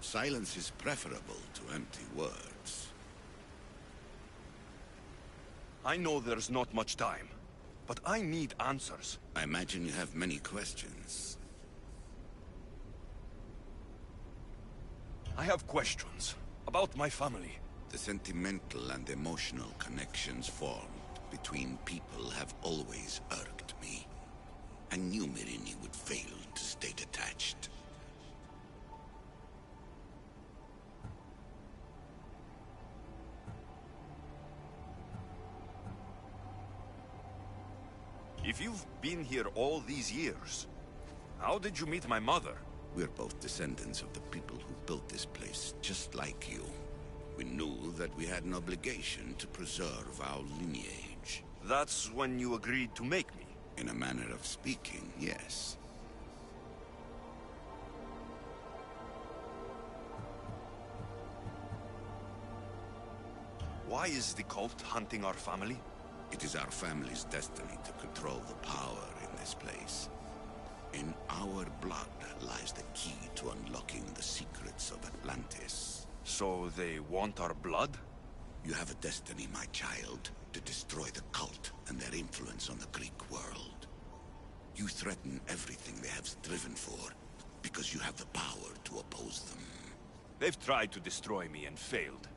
Silence is preferable to empty words. I know there's not much time, but I need answers. I imagine you have many questions. I have questions about my family. The sentimental and emotional connections formed between people have always irked me. I knew Myrini would fail to stay detached. If you've been here all these years, how did you meet my mother? We're both descendants of the people who built this place, just like you. We knew that we had an obligation to preserve our lineage. That's when you agreed to make me. In a manner of speaking, yes. Why is the cult hunting our family? It is our family's destiny to control the power in this place. In our blood lies the key to unlocking the secrets of Atlantis. So they want our blood? You have a destiny, my child, to destroy the cult and their influence on the Greek world. You threaten everything they have striven for, because you have the power to oppose them. They've tried to destroy me and failed,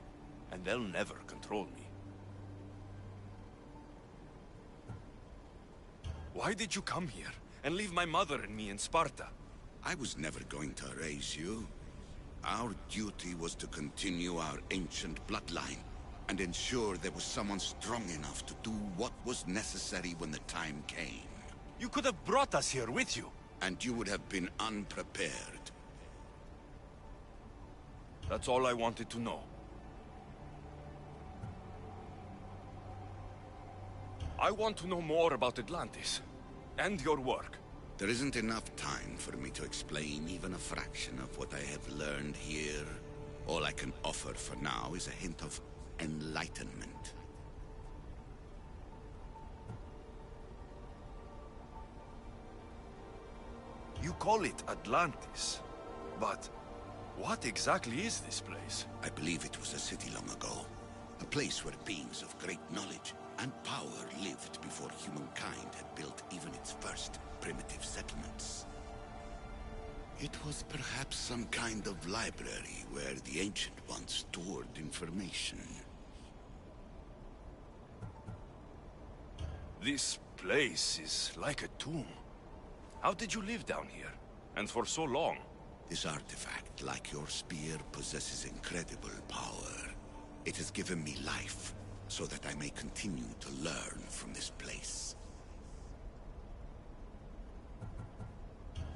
and they'll never control me. Why did you come here and leave my mother and me in Sparta? I was never going to erase you. Our duty was to continue our ancient bloodline and ensure there was someone strong enough to do what was necessary when the time came. You could have brought us here with you. And you would have been unprepared. That's all I wanted to know. I want to know more about Atlantis, and your work. There isn't enough time for me to explain even a fraction of what I have learned here. All I can offer for now is a hint of enlightenment. You call it Atlantis, but what exactly is this place? I believe it was a city long ago. A place where beings of great knowledge and power lived before humankind had built even its first primitive settlements. It was perhaps some kind of library where the Ancient Ones stored information. This place is like a tomb. How did you live down here? And for so long? This artifact, like your spear, possesses incredible power. It has given me life, so that I may continue to learn from this place.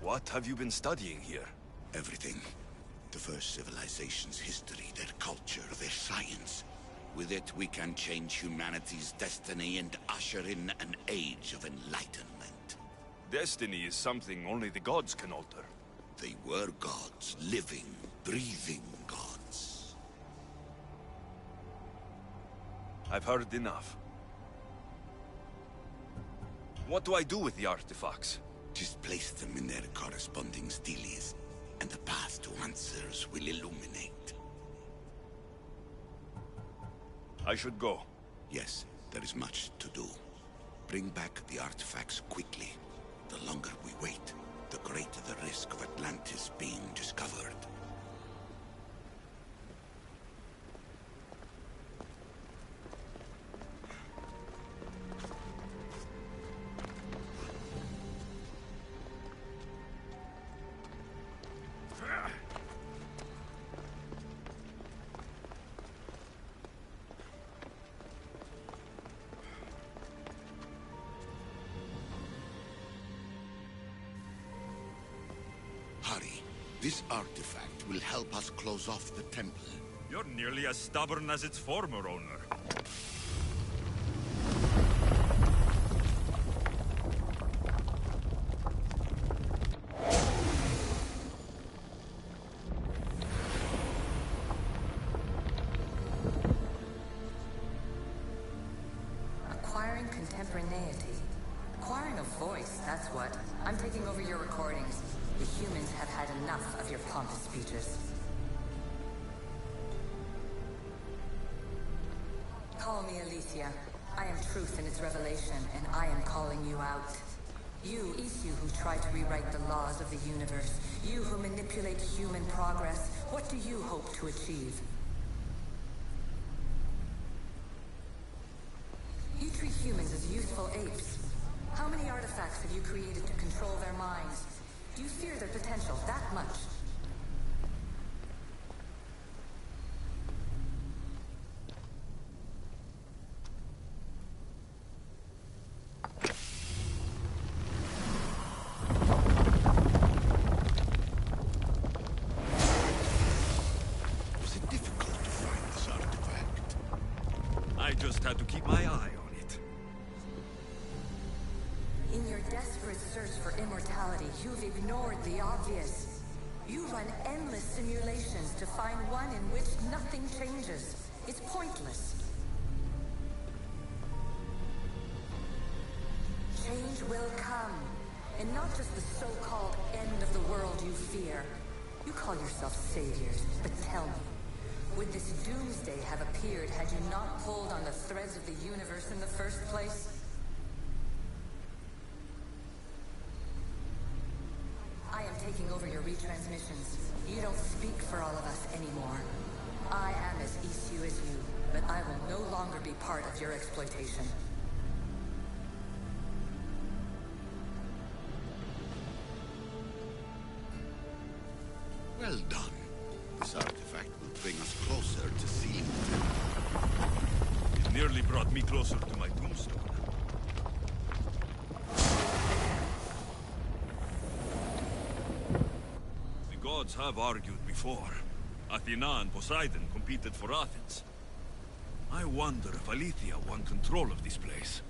What have you been studying here? Everything. The first civilization's history, their culture, their science. With it, we can change humanity's destiny and usher in an age of enlightenment. Destiny is something only the gods can alter. They were gods, living, breathing gods. I've heard enough. What do I do with the artifacts? Just place them in their corresponding steles, and the path to answers will illuminate. I should go. Yes, there is much to do. Bring back the artifacts quickly. The longer we wait, the greater the risk of Atlantis being discovered. Hurry. This artifact will help us close off the temple. You're nearly as stubborn as its former owner. Acquiring contemporaneity. Acquiring a voice, that's what. I'm taking over your recordings. The humans have had enough of your pompous speeches. call me Aletheia. I am truth in its revelation, and I am calling you out. You who try to rewrite the laws of the universe. You who manipulate human progress. What do you hope to achieve? You treat humans as useful apes. How many artifacts have you created to control their minds? Do you fear their potential that much? Was it difficult to find this artifact? I just had to keep my eye on it. In your desperate search for immortality, you've ignored the obvious. You run endless simulations to find one in which nothing changes. It's pointless. Change will come, and not just the so-called end of the world you fear. You call yourself saviors, but tell me, would this doomsday have appeared had you not pulled on the threads of the universe in the first place? I am taking over your retransmissions. You don't speak for all of us anymore. I am as issue as you, but I will no longer be part of your exploitation. Well done. This artifact will bring us closer to seeing It nearly brought me closer to my tombstone. The gods have argued before. Athena and Poseidon competed for Athens. I wonder if Aletheia won control of this place.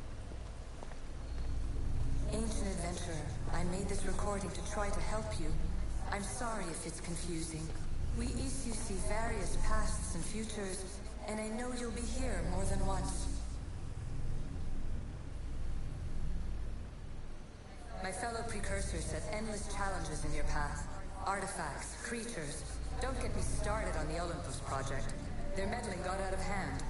Ancient adventurer, I made this recording to try to help you. I'm sorry if it's confusing. We issue see various pasts and futures, and I know you'll be here more than once. My fellow precursors set endless challenges in your path. Artifacts, creatures. Don't get me started on the Olympus project. Their meddling got out of hand.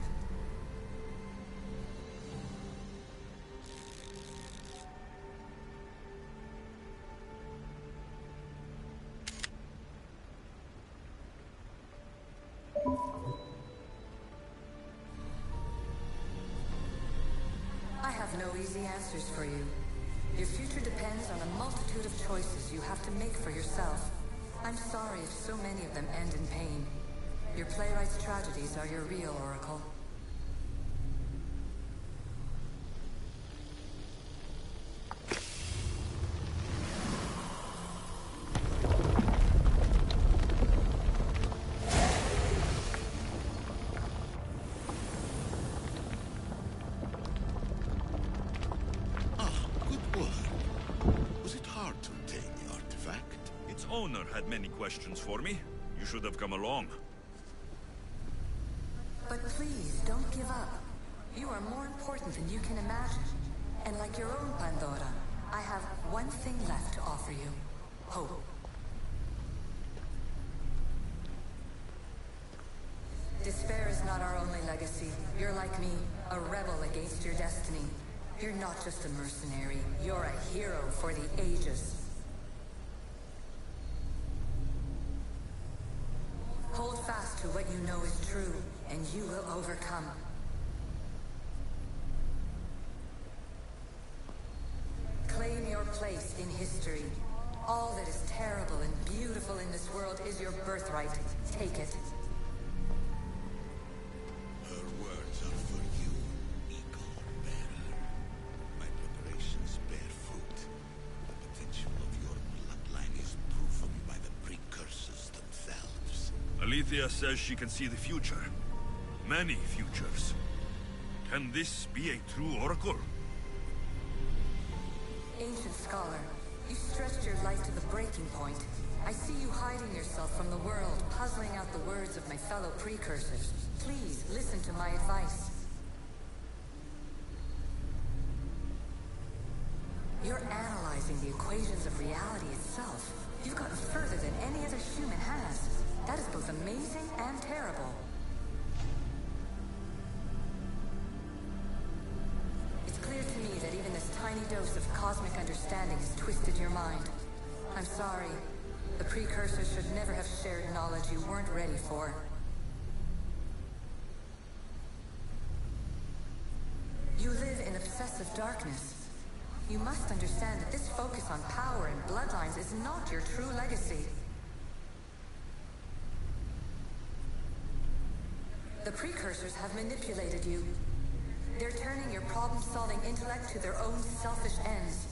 I have no easy answers for you. Your future depends on a multitude of choices you have to make for yourself. I'm sorry if so many of them end in pain. Your playwright's tragedies are your real oracle. Owner had many questions for me. You should have come along. But please, don't give up. You are more important than you can imagine. And like your own Pandora, I have one thing left to offer you. Hope. Despair is not our only legacy. You're like me, a rebel against your destiny. You're not just a mercenary. You're a hero for the ages. Hold fast to what you know is true, and you will overcome. Claim your place in history. All that is terrible and beautiful in this world is your birthright. Take it. Her words are for you, eagle bearer. My preparations bear fruit. The potential of your bloodline is proven by the precursors themselves. Aletheia says she can see the future. Many futures. Can this be a true oracle? Ancient scholar, you stretched your life to the breaking point. I see you hiding yourself from the world, puzzling out the words of my fellow precursors. Please, listen to my advice. You're analyzing the equations of reality itself. You've gotten further than any other human has. That is both amazing and terrible. tiny dose of cosmic understanding has twisted your mind. I'm sorry. The precursors should never have shared knowledge you weren't ready for. You live in obsessive darkness. You must understand that this focus on power and bloodlines is not your true legacy. The precursors have manipulated you. They're turning your problem-solving intellect to their own selfish ends.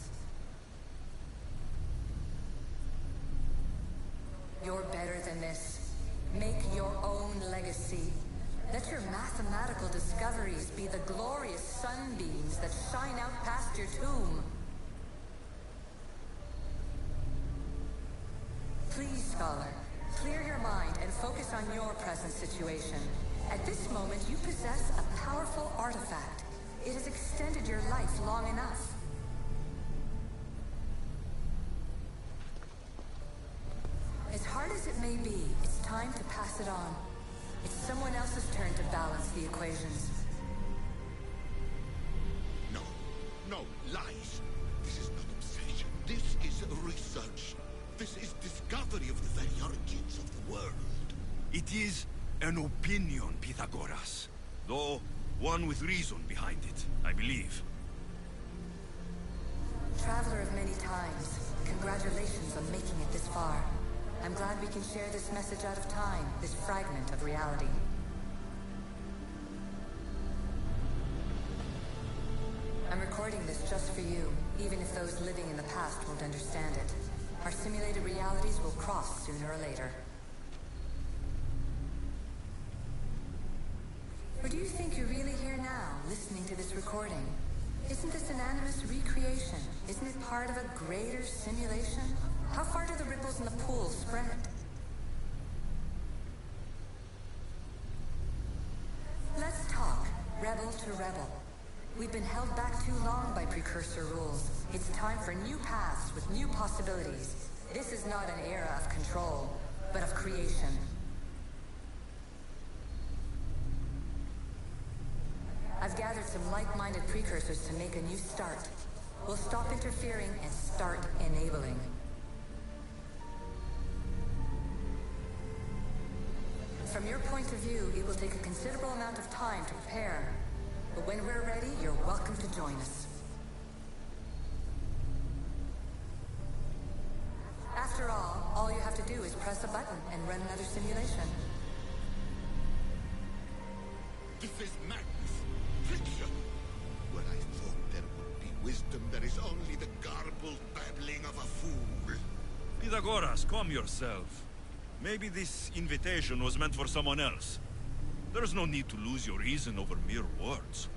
You're better than this. Make your own legacy. Let your mathematical discoveries be the glorious sunbeams that shine out past your tomb. Please, Scholar, clear your mind and focus on your present situation. At this moment, you possess a powerful artifact. It has extended your life long enough. As hard as it may be, it's time to pass it on. It's someone else's turn to balance the equations. No, lies. This is not obsession. This is research. This is discovery of the very origins of the world. It is an opinion, Pythagoras. Though, one with reason behind it, I believe. Traveler of many times, congratulations on making it this far. I'm glad we can share this message out of time, this fragment of reality. I'm recording this just for you, even if those living in the past won't understand it. Our simulated realities will cross sooner or later. Or do you think you're really here now, listening to this recording? Isn't this an animus recreation? Isn't it part of a greater simulation? How far do the ripples in the pool spread? Let's talk, rebel to rebel. We've been held back too long by precursor rules. It's time for new paths with new possibilities. This is not an era of control, but of creation. I've gathered some like-minded precursors to make a new start. We'll stop interfering and start enabling. From your point of view, it will take a considerable amount of time to prepare. But when we're ready, you're welcome to join us. After all you have to do is press a button and run another simulation. This is madness. Fiction. Where I thought there would be wisdom, there is only the garbled babbling of a fool. Pythagoras, calm yourself. Maybe this invitation was meant for someone else. There's no need to lose your reason over mere words.